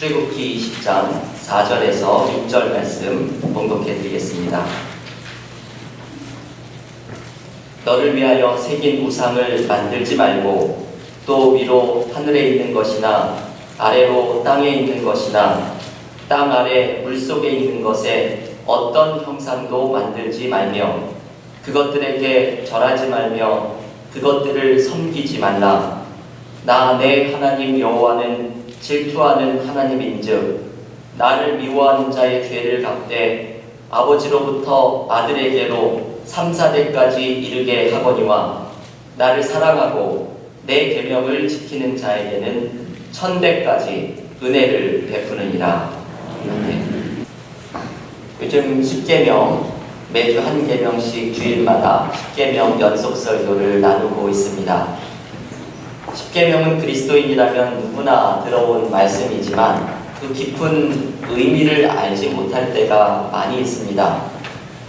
출애굽기 20장 4절에서 6절 말씀 봉독해 드리겠습니다. 너를 위하여 새긴 우상을 만들지 말고 또 위로 하늘에 있는 것이나 아래로 땅에 있는 것이나 땅 아래 물속에 있는 것에 어떤 형상도 만들지 말며 그것들에게 절하지 말며 그것들을 섬기지 말라. 나 내 하나님 여호와는 질투하는 하나님인즉 나를 미워하는 자의 죄를 갚되 아버지로부터 아들에게로 3, 4대까지 이르게 하거니와 나를 사랑하고 내 계명을 지키는 자에게는 1000대까지 은혜를 베푸느니라. 아멘. 요즘 10계명 매주 한 계명씩 주일마다 10계명 연속 설교를 나누고 있습니다. 10계명은 그리스도인이라면 누구나 들어온 말씀이지만 그 깊은 의미를 알지 못할 때가 많이 있습니다.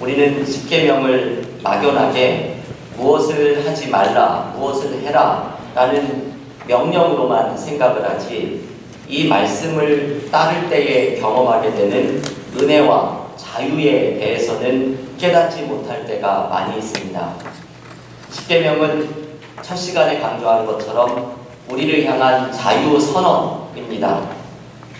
우리는 10계명을 막연하게 무엇을 하지 말라, 무엇을 해라 라는 명령으로만 생각을 하지 이 말씀을 따를 때에 경험하게 되는 은혜와 자유에 대해서는 깨닫지 못할 때가 많이 있습니다. 10계명은 첫 시간에 강조한 것처럼 우리를 향한 자유 선언입니다.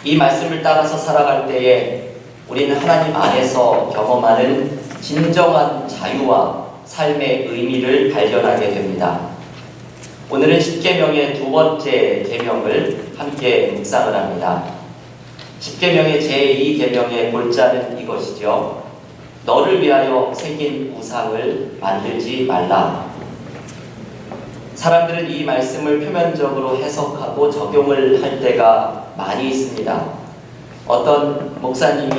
이 말씀을 따라서 살아갈 때에 우리는 하나님 안에서 경험하는 진정한 자유와 삶의 의미를 발견하게 됩니다. 오늘은 10계명의 두 번째 계명을 함께 묵상을 합니다. 10계명의 제2계명의 골자는 이것이죠. 너를 위하여 새긴 우상을 만들지 말라. 사람들은 이 말씀을 표면적으로 해석하고 적용을 할 때가 많이 있습니다. 어떤 목사님이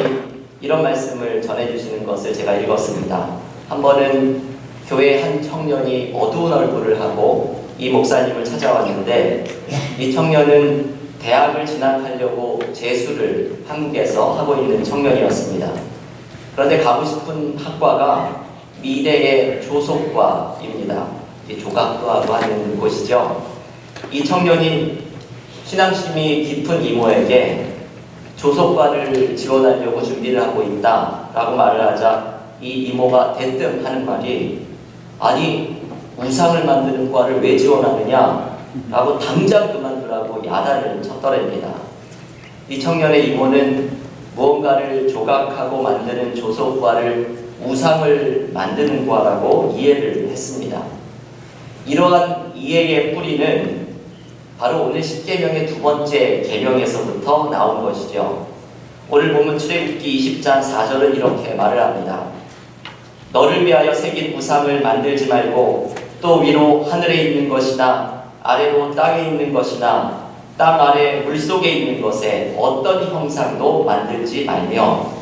이런 말씀을 전해주시는 것을 제가 읽었습니다. 한 번은 교회 한 청년이 어두운 얼굴을 하고 이 목사님을 찾아왔는데 이 청년은 대학을 진학하려고 재수를 한국에서 하고 있는 청년이었습니다. 그런데 가고 싶은 학과가 미대의 조속과입니다. 조각과로 하는 곳이죠. 이 청년이 신앙심이 깊은 이모에게 조속과를 지원하려고 준비를 하고 있다 라고 말을 하자 이 이모가 대뜸 하는 말이 아니 우상을 만드는 과를 왜 지원하느냐 라고 당장 그만두라고 야단을 쳤더랍니다. 이 청년의 이모는 무언가를 조각하고 만드는 조속과를 우상을 만드는 과라고 이해를 했습니다. 이러한 이해의 뿌리는 바로 오늘 10계명의 두 번째 계명에서부터 나온 것이죠. 오늘 보면 출애굽기 20장 4절은 이렇게 말을 합니다. 너를 위하여 새긴 우상을 만들지 말고 또 위로 하늘에 있는 것이나 아래로 땅에 있는 것이나 땅 아래 물속에 있는 것에 어떤 형상도 만들지 말며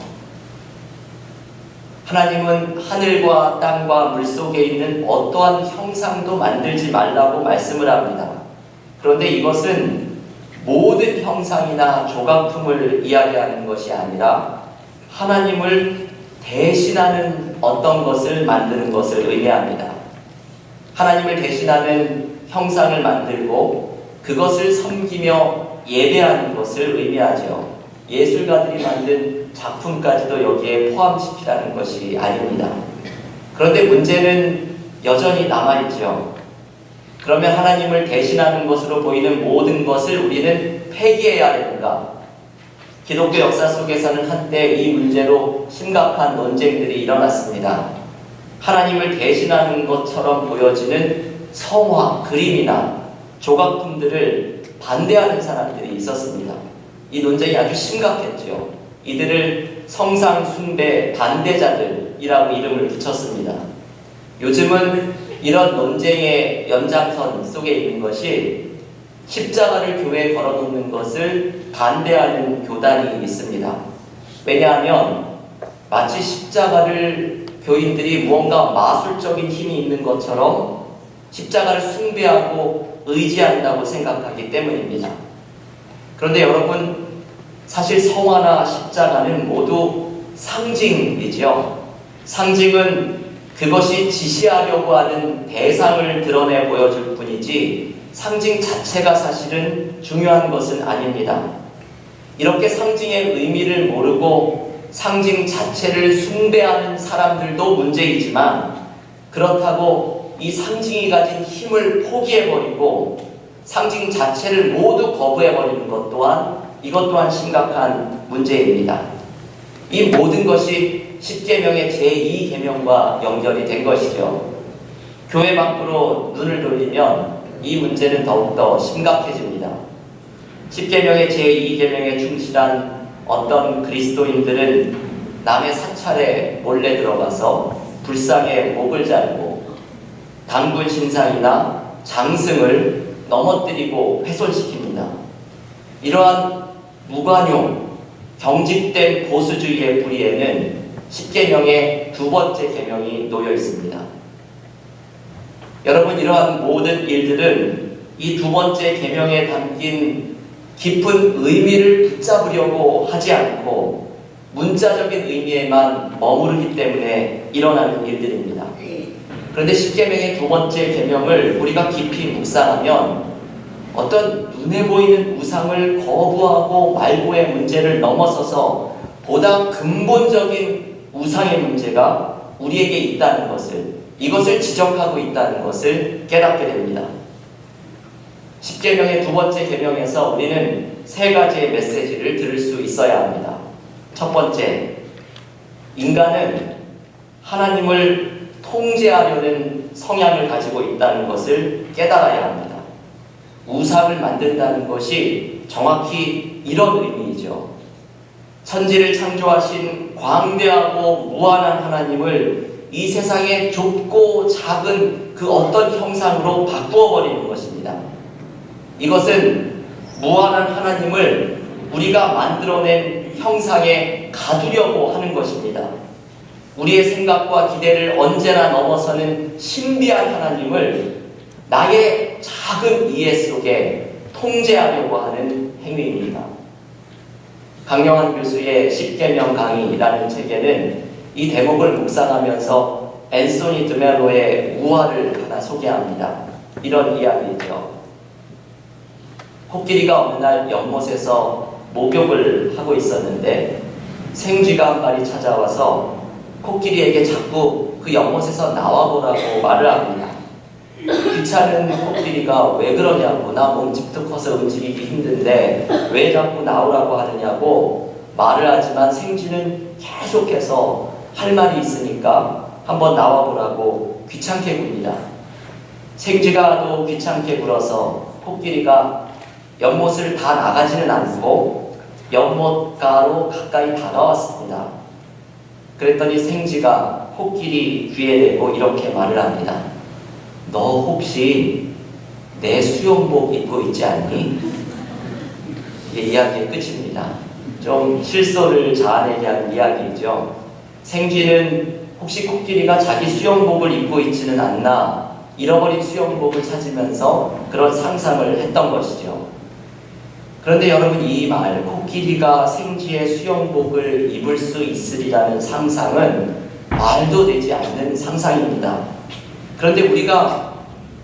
하나님은 하늘과 땅과 물속에 있는 어떠한 형상도 만들지 말라고 말씀을 합니다. 그런데 이것은 모든 형상이나 조각품을 이야기하는 것이 아니라 하나님을 대신하는 어떤 것을 만드는 것을 의미합니다. 하나님을 대신하는 형상을 만들고 그것을 섬기며 예배하는 것을 의미하죠. 예술가들이 만든 작품까지도 여기에 포함시키라는 것이 아닙니다. 그런데 문제는 여전히 남아있죠. 그러면 하나님을 대신하는 것으로 보이는 모든 것을 우리는 폐기해야 되는가? 기독교 역사 속에서는 한때 이 문제로 심각한 논쟁들이 일어났습니다. 하나님을 대신하는 것처럼 보여지는 성화, 그림이나 조각품들을 반대하는 사람들이 있었습니다. 이 논쟁이 아주 심각했죠. 이들을 성상 숭배 반대자들이라고 이름을 붙였습니다. 요즘은 이런 논쟁의 연장선 속에 있는 것이 십자가를 교회에 걸어놓는 것을 반대하는 교단이 있습니다. 왜냐하면 마치 십자가를 교인들이 무언가 마술적인 힘이 있는 것처럼 십자가를 숭배하고 의지한다고 생각하기 때문입니다. 그런데 여러분, 사실 성화나 십자가는 모두 상징이죠. 상징은 그것이 지시하려고 하는 대상을 드러내 보여줄 뿐이지 상징 자체가 사실은 중요한 것은 아닙니다. 이렇게 상징의 의미를 모르고 상징 자체를 숭배하는 사람들도 문제이지만, 그렇다고 이 상징이 가진 힘을 포기해버리고 상징 자체를 모두 거부해버리는 것 또한, 이것 또한 심각한 문제입니다. 이 모든 것이 십계명의 제2계명과 연결이 된 것이죠. 교회 밖으로 눈을 돌리면 이 문제는 더욱더 심각해집니다. 십계명의 제2계명에 충실한 어떤 그리스도인들은 남의 사찰에 몰래 들어가서 불쌍히 목을 잘고 단군 신상이나 장승을 넘어뜨리고 훼손시킵니다. 이러한 무관용, 경직된 보수주의의 뿌리에는 십계명의 두 번째 계명이 놓여 있습니다. 여러분, 이러한 모든 일들은 이 두 번째 계명에 담긴 깊은 의미를 붙잡으려고 하지 않고 문자적인 의미에만 머무르기 때문에 일어나는 일들입니다. 그런데 십계명의 두 번째 계명을 우리가 깊이 묵상하면 어떤 눈에 보이는 우상을 거부하고 말고의 문제를 넘어서서 보다 근본적인 우상의 문제가 우리에게 있다는 것을, 이것을 지적하고 있다는 것을 깨닫게 됩니다. 십계명의 두 번째 계명에서 우리는 세 가지의 메시지를 들을 수 있어야 합니다. 첫 번째, 인간은 하나님을 통제하려는 성향을 가지고 있다는 것을 깨달아야 합니다. 우상을 만든다는 것이 정확히 이런 의미이죠. 천지를 창조하신 광대하고 무한한 하나님을 이 세상의 좁고 작은 그 어떤 형상으로 바꾸어 버리는 것입니다. 이것은 무한한 하나님을 우리가 만들어낸 형상에 가두려고 하는 것입니다. 우리의 생각과 기대를 언제나 넘어서는 신비한 하나님을 나의 작은 이해 속에 통제하려고 하는 행위입니다. 강영한 교수의 십계명 강의라는 책에는 이 대목을 묵상하면서 앤소니 드멜로의 우화를 하나 소개합니다. 이런 이야기죠. 코끼리가 어느 날 연못에서 목욕을 하고 있었는데 생쥐가 한 마리 찾아와서 코끼리에게 자꾸 그 연못에서 나와보라고 말을 합니다. 귀찮은 코끼리가 왜 그러냐고, 나 몸집도 커서 움직이기 힘든데 왜 자꾸 나오라고 하느냐고 말을 하지만 생쥐는 계속해서 할 말이 있으니까 한번 나와보라고 귀찮게 굽니다. 생쥐가 또 귀찮게 굴어서 코끼리가 연못을 다 나가지는 않고 연못가로 가까이 다가왔습니다. 그랬더니 생쥐가 코끼리 귀에 대고 이렇게 말을 합니다. 너 혹시 내 수영복 입고 있지 않니? 이게 이야기의 끝입니다. 좀 실소를 자아내게 하는 이야기이죠. 생쥐는 혹시 코끼리가 자기 수영복을 입고 있지는 않나, 잃어버린 수영복을 찾으면서 그런 상상을 했던 것이죠. 그런데 여러분, 이 말, 코끼리가 생쥐의 수영복을 입을 수 있으리라는 상상은 말도 되지 않는 상상입니다. 그런데 우리가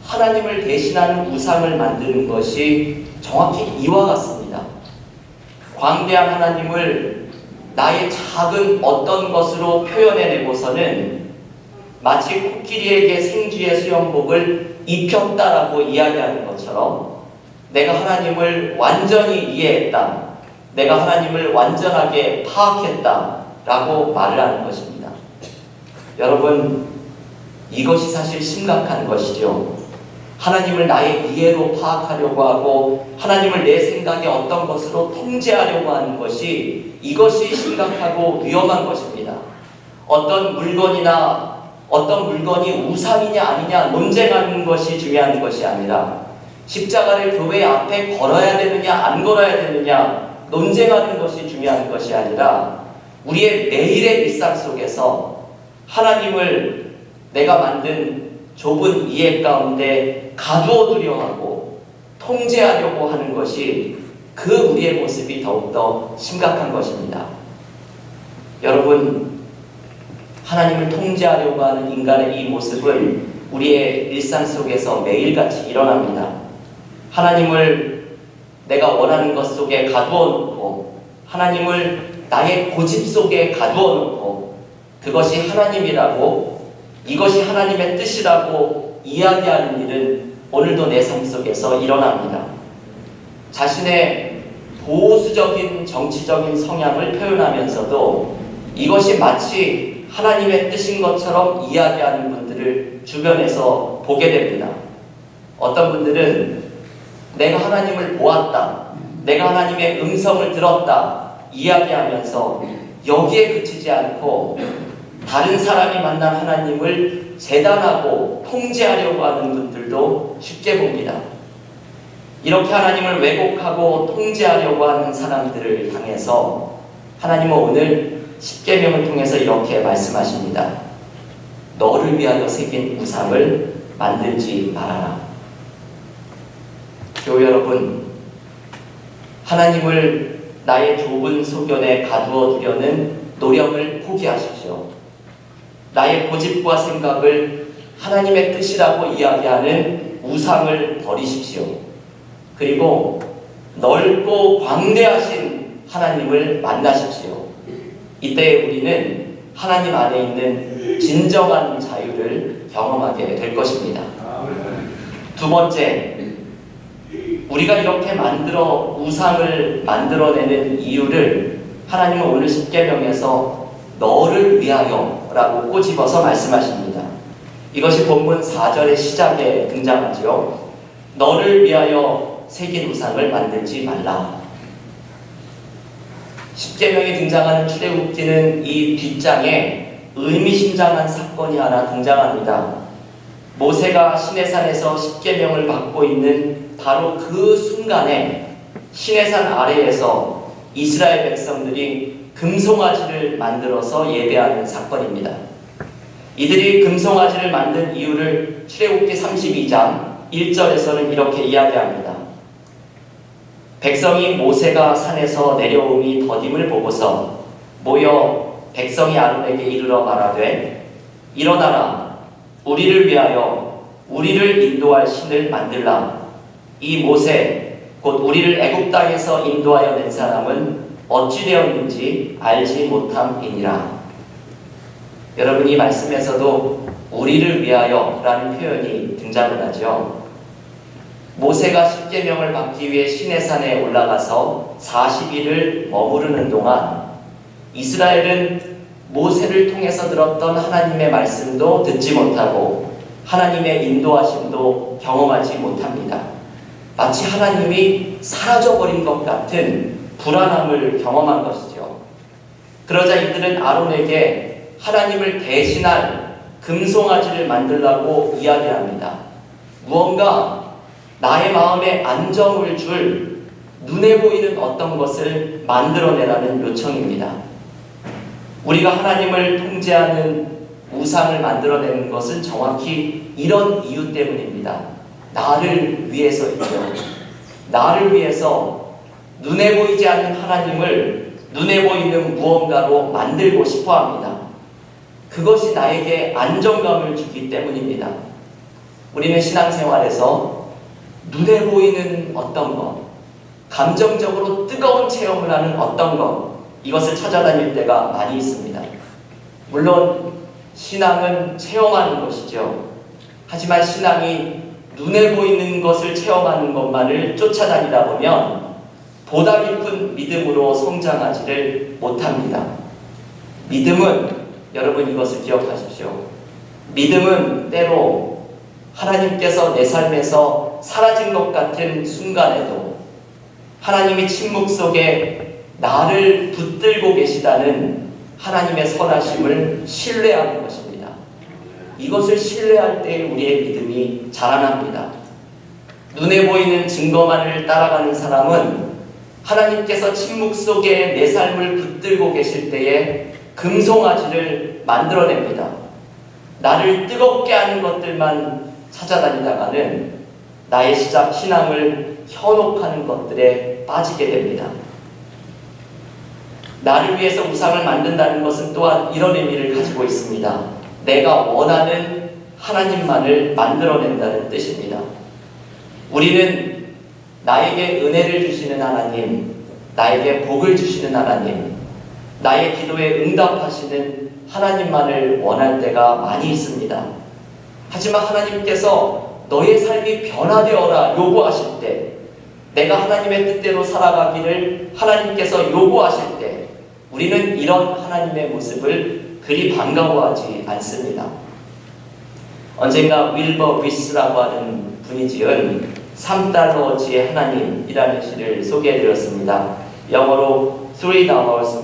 하나님을 대신하는 우상을 만드는 것이 정확히 이와 같습니다. 광대한 하나님을 나의 작은 어떤 것으로 표현해내고서는 마치 코끼리에게 생쥐의 수영복을 입혔다라고 이야기하는 것처럼 내가 하나님을 완전히 이해했다, 내가 하나님을 완전하게 파악했다라고 말을 하는 것입니다. 여러분, 이것이 사실 심각한 것이죠. 하나님을 나의 이해로 파악하려고 하고 하나님을 내 생각의 어떤 것으로 통제하려고 하는 것이, 이것이 심각하고 위험한 것입니다. 어떤 물건이나 어떤 물건이 우상이냐 아니냐 논쟁하는 것이 중요한 것이 아니라 십자가를 교회 앞에 걸어야 되느냐 안 걸어야 되느냐 논쟁하는 것이 중요한 것이 아니라 우리의 매일의 일상 속에서 하나님을 내가 만든 좁은 이해 가운데 가두어두려 하고 통제하려고 하는 것이, 그 우리의 모습이 더욱더 심각한 것입니다. 여러분, 하나님을 통제하려고 하는 인간의 이 모습은 우리의 일상 속에서 매일같이 일어납니다. 하나님을 내가 원하는 것 속에 가두어 놓고 하나님을 나의 고집 속에 가두어 놓고 그것이 하나님이라고, 이것이 하나님의 뜻이라고 이야기하는 일은 오늘도 내 삶 속에서 일어납니다. 자신의 보수적인 정치적인 성향을 표현하면서도 이것이 마치 하나님의 뜻인 것처럼 이야기하는 분들을 주변에서 보게 됩니다. 어떤 분들은 내가 하나님을 보았다, 내가 하나님의 음성을 들었다 이야기하면서 여기에 그치지 않고 다른 사람이 만난 하나님을 재단하고 통제하려고 하는 분들도 쉽게 봅니다. 이렇게 하나님을 왜곡하고 통제하려고 하는 사람들을 향해서 하나님은 오늘 십계명을 통해서 이렇게 말씀하십니다. 너를 위하여 새긴 우상을 만들지 말아라. 교회 여러분, 하나님을 나의 좁은 소견에 가두어 두려는 노력을 포기하십시오. 나의 고집과 생각을 하나님의 뜻이라고 이야기하는 우상을 버리십시오. 그리고 넓고 광대하신 하나님을 만나십시오. 이때 우리는 하나님 안에 있는 진정한 자유를 경험하게 될 것입니다. 두 번째, 우리가 이렇게 우상을 만들어내는 이유를 하나님은 오늘 십계명에서 너를 위하여 라고 꼬집어서 말씀하십니다. 이것이 본문 4절의 시작에 등장하죠. 너를 위하여 새긴 우상을 만들지 말라. 십계명에 등장하는 출애굽기는 이 뒷장에 의미심장한 사건이 하나 등장합니다. 모세가 시내산에서 십계명을 받고 있는 바로 그 순간에 시내산 아래에서 이스라엘 백성들이 금송아지를 만들어서 예배하는 사건입니다. 이들이 금송아지를 만든 이유를 출애굽기 32장 1절에서는 이렇게 이야기합니다. 백성이 모세가 산에서 내려옴이 더딤을 보고서 모여 백성이 아론에게 이르러 말하되 일어나라, 우리를 위하여 우리를 인도할 신을 만들라. 이 모세 곧 우리를 애굽 땅에서 인도하여 낸 사람은 어찌 되었는지 알지 못함이니라. 여러분, 이 말씀에서도 우리를 위하여 라는 표현이 등장을 하죠. 모세가 십계명을 받기 위해 시내산에 올라가서 40일을 머무르는 동안 이스라엘은 모세를 통해서 들었던 하나님의 말씀도 듣지 못하고 하나님의 인도하심도 경험하지 못합니다. 마치 하나님이 사라져버린 것 같은 불안함을 경험한 것이죠. 그러자 이들은 아론에게 하나님을 대신할 금송아지를 만들라고 이야기합니다. 무언가 나의 마음에 안정을 줄 눈에 보이는 어떤 것을 만들어내라는 요청입니다. 우리가 하나님을 통제하는 우상을 만들어내는 것은 정확히 이런 이유 때문입니다. 나를 위해서이죠. 나를 위해서 눈에 보이지 않는 하나님을 눈에 보이는 무언가로 만들고 싶어 합니다. 그것이 나에게 안정감을 주기 때문입니다. 우리는 신앙생활에서 눈에 보이는 어떤 것, 감정적으로 뜨거운 체험을 하는 어떤 것, 이것을 찾아다닐 때가 많이 있습니다. 물론 신앙은 체험하는 것이죠. 하지만 신앙이 눈에 보이는 것을 체험하는 것만을 쫓아다니다 보면 보다 깊은 믿음으로 성장하지를 못합니다. 믿음은, 여러분 이것을 기억하십시오. 믿음은 때로 하나님께서 내 삶에서 사라진 것 같은 순간에도 하나님이 침묵 속에 나를 붙들고 계시다는 하나님의 선하심을 신뢰하는 것입니다. 이것을 신뢰할 때 우리의 믿음이 자라납니다. 눈에 보이는 증거만을 따라가는 사람은 하나님께서 침묵 속에 내 삶을 붙들고 계실 때에 금송아지를 만들어냅니다. 나를 뜨겁게 하는 것들만 찾아다니다가는 나의 신앙을 현혹하는 것들에 빠지게 됩니다. 나를 위해서 우상을 만든다는 것은 또한 이런 의미를 가지고 있습니다. 내가 원하는 하나님만을 만들어낸다는 뜻입니다. 우리는 나에게 은혜를 주시는 하나님, 나에게 복을 주시는 하나님, 나의 기도에 응답하시는 하나님만을 원할 때가 많이 있습니다. 하지만 하나님께서 너의 삶이 변화되어라 요구하실 때, 내가 하나님의 뜻대로 살아가기를 하나님께서 요구하실 때, 우리는 이런 하나님의 모습을 그리 반가워하지 않습니다. 언젠가 윌버 위스라고 하는 분이 지은 3달러어치의 하나님이라는 시를 소개해드렸습니다. 영어로 $3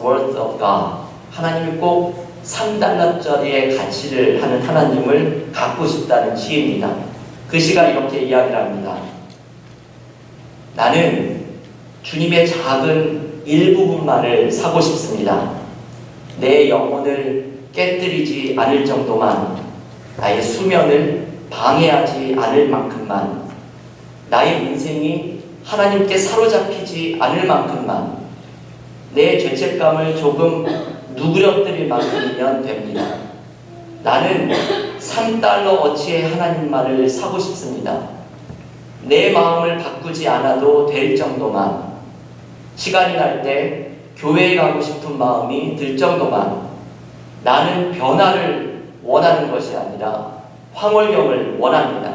worth of God, 하나님이 꼭 3달러짜리의 가치를 하는 하나님을 갖고 싶다는 시입니다. 그 시가 이렇게 이야기를 합니다. 나는 주님의 작은 일부분만을 사고 싶습니다. 내 영혼을 깨뜨리지 않을 정도만, 나의 수면을 방해하지 않을 만큼만, 나의 인생이 하나님께 사로잡히지 않을 만큼만, 내 죄책감을 조금 누그러뜨릴 만큼이면 됩니다. 나는 3달러어치의 하나님만을 사고 싶습니다. 내 마음을 바꾸지 않아도 될 정도만, 시간이 날 때 교회에 가고 싶은 마음이 들 정도만, 나는 변화를 원하는 것이 아니라 황홀경을 원합니다.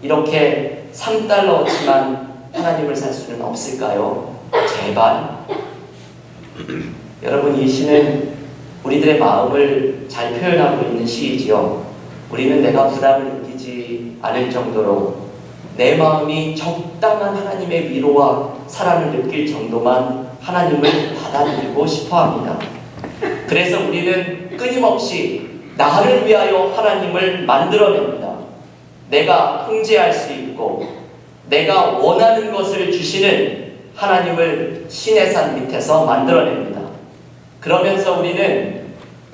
이렇게 3달러어치만 하나님을 살 수는 없을까요? 제발. 여러분, 이 시는 우리들의 마음을 잘 표현하고 있는 시이지요. 우리는 내가 부담을 느끼지 않을 정도로 내 마음이 적당한 하나님의 위로와 사랑을 느낄 정도만 하나님을 받아들이고 싶어합니다. 그래서 우리는 끊임없이 나를 위하여 하나님을 만들어냅니다. 내가 통제할 수 있고 내가 원하는 것을 주시는 하나님을 시내산 밑에서 만들어냅니다. 그러면서 우리는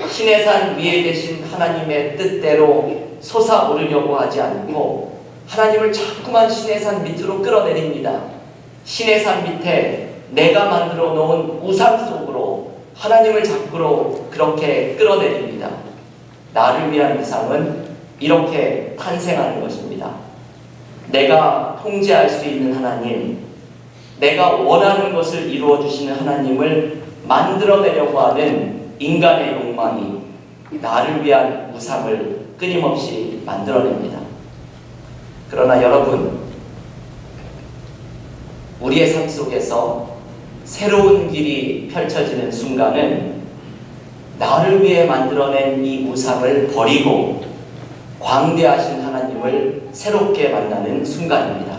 시내산 위에 계신 하나님의 뜻대로 솟아오르려고 하지 않고 하나님을 자꾸만 시내산 밑으로 끌어내립니다. 시내산 밑에 내가 만들어 놓은 우상 속으로 하나님을 자꾸로 그렇게 끌어내립니다. 나를 위한 우상은 이렇게 탄생하는 것입니다. 내가 통제할 수 있는 하나님, 내가 원하는 것을 이루어 주시는 하나님을 만들어내려고 하는 인간의 욕망이 나를 위한 우상을 끊임없이 만들어냅니다. 그러나 여러분, 우리의 삶 속에서 새로운 길이 펼쳐지는 순간은 나를 위해 만들어낸 이 우상을 버리고 광대하신 하나님을 새롭게 만나는 순간입니다.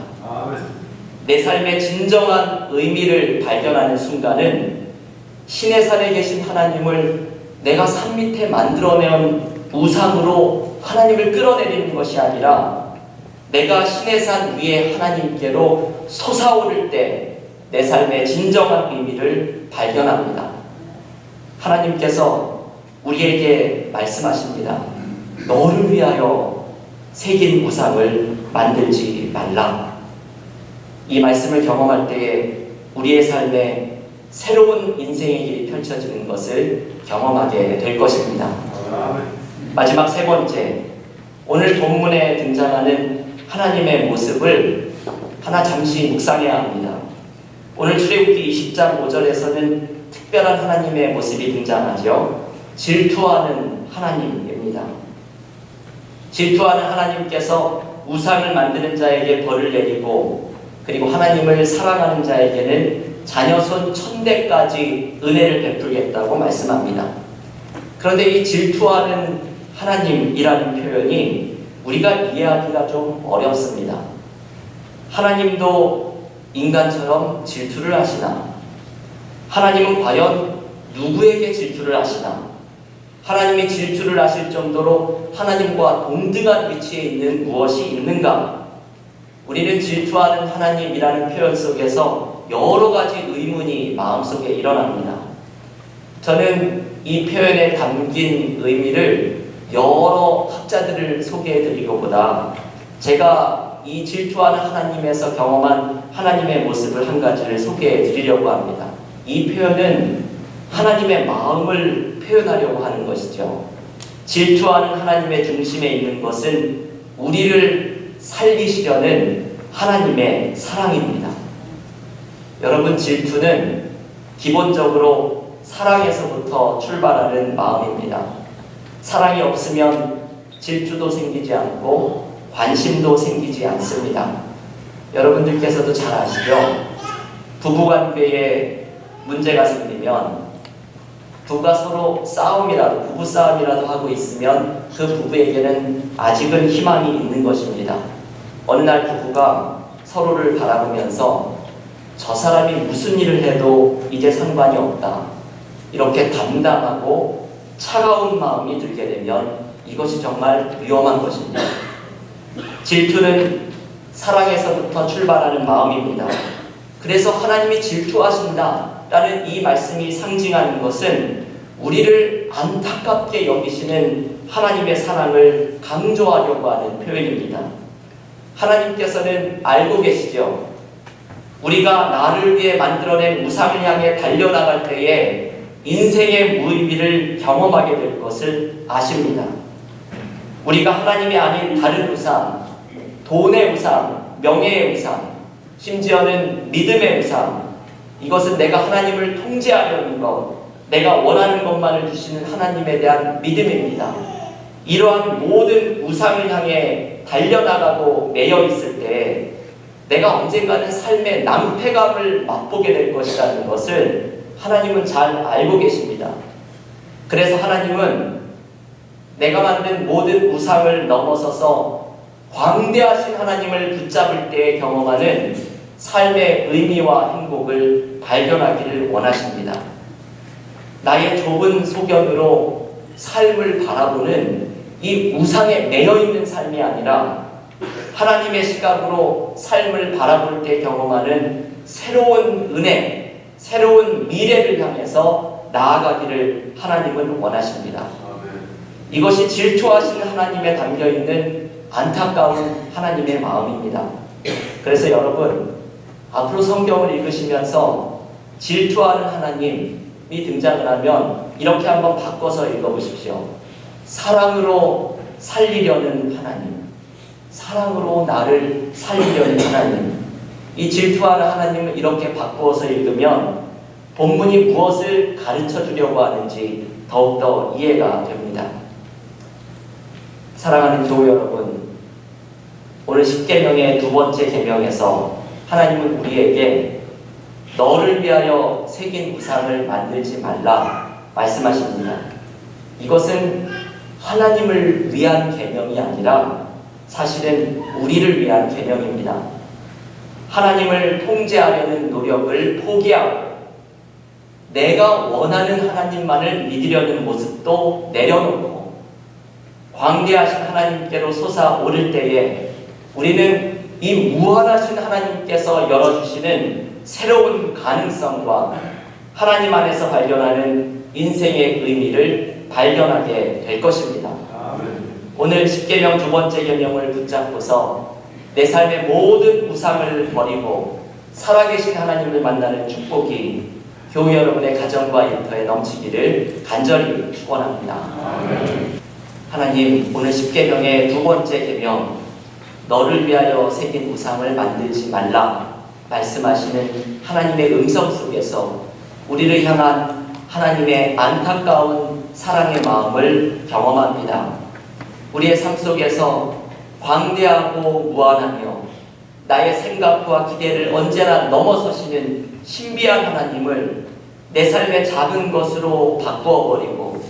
내 삶의 진정한 의미를 발견하는 순간은 시내산에 계신 하나님을 내가 산 밑에 만들어낸 우상으로 하나님을 끌어내리는 것이 아니라 내가 시내산 위에 하나님께로 솟아오를 때 내 삶의 진정한 의미를 발견합니다. 하나님께서 우리에게 말씀하십니다. 너를 위하여 새긴 우상을 만들지 말라. 이 말씀을 경험할 때에 우리의 삶에 새로운 인생의 길이 펼쳐지는 것을 경험하게 될 것입니다. 마지막 세 번째, 오늘 본문에 등장하는 하나님의 모습을 하나 잠시 묵상해야 합니다. 오늘 출애굽기 20장 5절에서는 특별한 하나님의 모습이 등장하죠. 질투하는 하나님입니다. 질투하는 하나님께서 우상을 만드는 자에게 벌을 내리고, 그리고 하나님을 사랑하는 자에게는 자녀손 1000대까지 은혜를 베풀겠다고 말씀합니다. 그런데 이 질투하는 하나님이라는 표현이 우리가 이해하기가 좀 어렵습니다. 하나님도 인간처럼 질투를 하시나? 하나님은 과연 누구에게 질투를 하시나? 하나님이 질투를 하실 정도로 하나님과 동등한 위치에 있는 무엇이 있는가? 우리는 질투하는 하나님이라는 표현 속에서 여러 가지 의문이 마음속에 일어납니다. 저는 이 표현에 담긴 의미를 여러 학자들을 소개해드리고보다 제가 이 질투하는 하나님에서 경험한 하나님의 모습을 한 가지를 소개해드리려고 합니다. 이 표현은 하나님의 마음을 표현하려고 하는 것이죠. 질투하는 하나님의 중심에 있는 것은 우리를 살리시려는 하나님의 사랑입니다. 여러분, 질투는 기본적으로 사랑에서부터 출발하는 마음입니다. 사랑이 없으면 질투도 생기지 않고 관심도 생기지 않습니다. 여러분들께서도 잘 아시죠? 부부관계에 문제가 생기면 부부가 서로 부부싸움이라도 하고 있으면 그 부부에게는 아직은 희망이 있는 것입니다. 어느 날 부부가 서로를 바라보면서 저 사람이 무슨 일을 해도 이제 상관이 없다, 이렇게 담담하고 차가운 마음이 들게 되면 이것이 정말 위험한 것입니다. 질투는 사랑에서부터 출발하는 마음입니다. 그래서 하나님이 질투하신다라는 이 말씀이 상징하는 것은 우리를 안타깝게 여기시는 하나님의 사랑을 강조하려고 하는 표현입니다. 하나님께서는 알고 계시죠? 우리가 나를 위해 만들어낸 우상을 향해 달려나갈 때에 인생의 무의미를 경험하게 될 것을 아십니다. 우리가 하나님이 아닌 다른 우상, 돈의 우상, 명예의 우상, 심지어는 믿음의 우상, 이것은 내가 하나님을 통제하려는 것, 내가 원하는 것만을 주시는 하나님에 대한 믿음입니다. 이러한 모든 우상을 향해 달려나가고 매여 있을 때 내가 언젠가는 삶의 낭패감을 맛보게 될 것이라는 것을 하나님은 잘 알고 계십니다. 그래서 하나님은 내가 만든 모든 우상을 넘어서서 광대하신 하나님을 붙잡을 때 경험하는 삶의 의미와 행복을 발견하기를 원하십니다. 나의 좁은 소견으로 삶을 바라보는 이 우상에 매여있는 삶이 아니라 하나님의 시각으로 삶을 바라볼 때 경험하는 새로운 은혜, 새로운 미래를 향해서 나아가기를 하나님은 원하십니다. 이것이 질투하시는 하나님에 담겨있는 안타까운 하나님의 마음입니다. 그래서 여러분, 앞으로 성경을 읽으시면서 질투하는 하나님이 등장을 하면 이렇게 한번 바꿔서 읽어보십시오. 사랑으로 살리려는 하나님, 사랑으로 나를 살리려는 하나님. 이 질투하는 하나님을 이렇게 바꾸어서 읽으면 본문이 무엇을 가르쳐 주려고 하는지 더욱더 이해가 됩니다. 사랑하는 교우 여러분, 오늘 십계명의 두 번째 계명에서 하나님은 우리에게 너를 위하여 새긴 우상을 만들지 말라 말씀하십니다. 이것은 하나님을 위한 계명이 아니라 사실은 우리를 위한 계명입니다. 하나님을 통제하려는 노력을 포기하고 내가 원하는 하나님만을 믿으려는 모습도 내려놓고 광대하신 하나님께로 솟아오를 때에 우리는 이 무한하신 하나님께서 열어주시는 새로운 가능성과 하나님 안에서 발견하는 인생의 의미를 발견하게 될 것입니다. 오늘 십계명 두 번째 계명을 붙잡고서 내 삶의 모든 우상을 버리고 살아계신 하나님을 만나는 축복이 교회 여러분의 가정과 일터에 넘치기를 간절히 축원합니다. 하나님, 오늘 십계명의 두 번째 계명, 너를 위하여 새긴 우상을 만들지 말라 말씀하시는 하나님의 음성 속에서 우리를 향한 하나님의 안타까운 사랑의 마음을 경험합니다. 우리의 삶 속에서 광대하고 무한하며 나의 생각과 기대를 언제나 넘어서시는 신비한 하나님을 내 삶의 작은 것으로 바꾸어버리고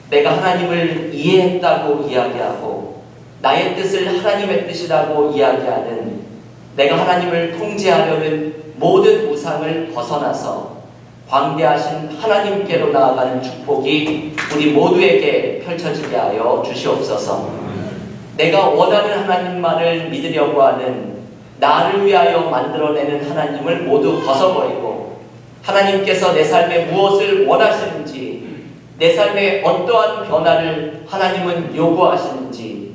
내가 하나님을 이해했다고 이야기하고 나의 뜻을 하나님의 뜻이라고 이야기하는 내가 하나님을 통제하려는 모든 우상을 벗어나서 광대하신 하나님께로 나아가는 축복이 우리 모두에게 펼쳐지게 하여 주시옵소서. 내가 원하는 하나님만을 믿으려고 하는 나를 위하여 만들어내는 하나님을 모두 벗어버리고 하나님께서 내 삶에 무엇을 원하시는지, 내 삶에 어떠한 변화를 하나님은 요구하시는지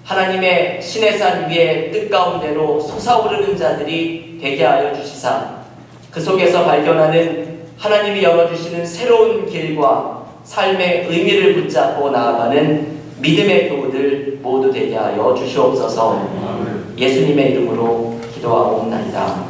하나님의 시내산 위에 뜻 가운데로 솟아오르는 자들이 되게 하여 주시사 그 속에서 발견하는 하나님이 열어주시는 새로운 길과 삶의 의미를 붙잡고 나아가는 믿음의 교우들 모두 되게 하여 주시옵소서. 예수님의 이름으로 기도하옵나이다.